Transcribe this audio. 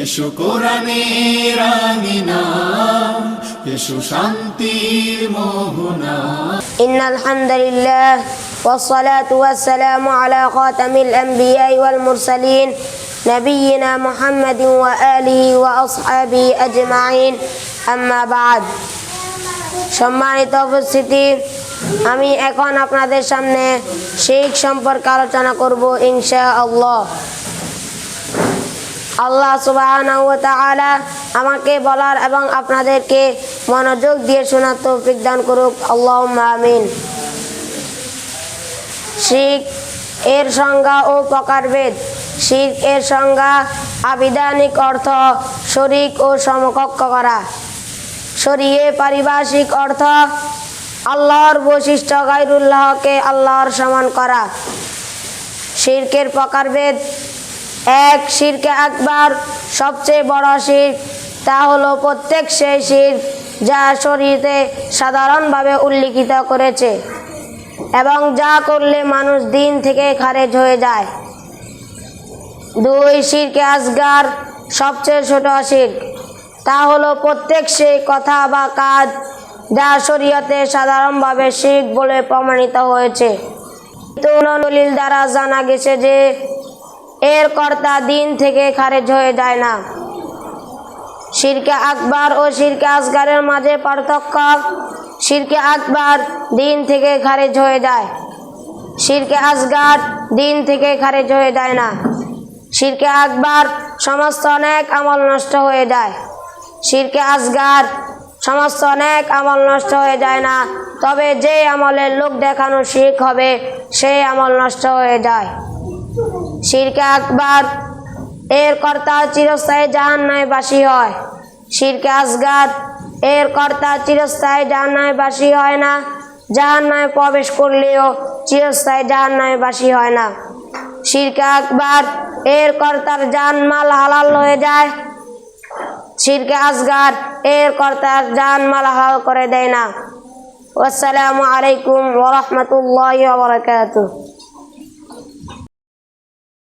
এসো কোরআনের আঙিনা, এসো শান্তির মোহনা। ইন্নাল হামদুলিল্লাহ ওয়াসসালাতু ওয়াসসালামু আলা খাতামিল আম্বিয়া ওয়াল মুরসালিন নবিয়িনা মুহাম্মাদিন ওয়া আলিহি ওয়া আসহাবিহি আজমাইন, আম্মা বা'দ। সম্মানিত উপস্থিতি, আমি এখন আপনাদের সামনে শিরক সম্পর্কে আলোচনা করব ইনশাআল্লাহ। আল্লাহ সুবহানাহু ওয়া তাআলা আমাকে বলার এবং আপনাদেরকে মনোযোগ দিয়ে শোনার তৌফিক দান করুক, আল্লাহুম্মা আমিন। শিরক এর সংজ্ঞা ও প্রকারভেদ। শিরক এর সংজ্ঞা: আবিধানিক অর্থ শরীক ও সমকক্ষ করা। শরীয়ে পারিভাষিক অর্থ আল্লাহর বৈশিষ্ট্য গায়রুল্লাহকে আল্লাহর সমান করা। শিরকের প্রকারভেদ: এক, শিরকে আকবার, সবচেয়ে বড় শিরক। তা হলো প্রত্যেক সেই শিরক যা শরীয়তে সাধারণভাবে উল্লিখিত করেছে এবং যা করলে মানুষ দিন থেকে খারেজ হয়ে যায়। দুই, শিরকে আসগার, সবচেয়ে ছোট শিরক। তা হলো প্রত্যেক সেই কথা বা কাজ যা শরীয়তে সাধারণভাবে শিরক বলে প্রমাণিত হয়েছে, দলিল দ্বারা জানা গেছে যে এর কর্তা দিন থেকে খারেজ হয়ে যায় না। শিরকে আকবার ও শিরকে আসগারের মাঝে পার্থক্য: শিরকে আকবার দিন থেকে খারেজ হয়ে যায়, শিরকে আসগার দিন থেকে খারেজ হয়ে যায় না। শিরকে আকবার সমস্ত অনেক আমল নষ্ট হয়ে যায়, শিরকে আসগার সমস্ত অনেক আমল নষ্ট হয়ে যায় না, তবে যে আমলের লোক দেখানো শিরক হবে সেই আমল নষ্ট হয়ে যায়। শিরকে আকবার এর কর্তা চিরস্থায়ী জাহান্নামে বাসী হয়, শিরকে আসগার এর কর্তা চিরস্থায়ী জাহান্নামে বাসী হয় না, জাহান্নামে প্রবেশ করলেও চিরস্থায়ী জাহান্নামে বাসী হয় না। শিরকে আকবার এর কর্তার জানমাল হালাল হয়ে যায়, শিরকে আসগার এর কর্তার জানমাল হালাল করে দেয় না। আসসালামু আলাইকুম ওয়া রাহমাতুল্লাহি ওয়া বারাকাতুহু।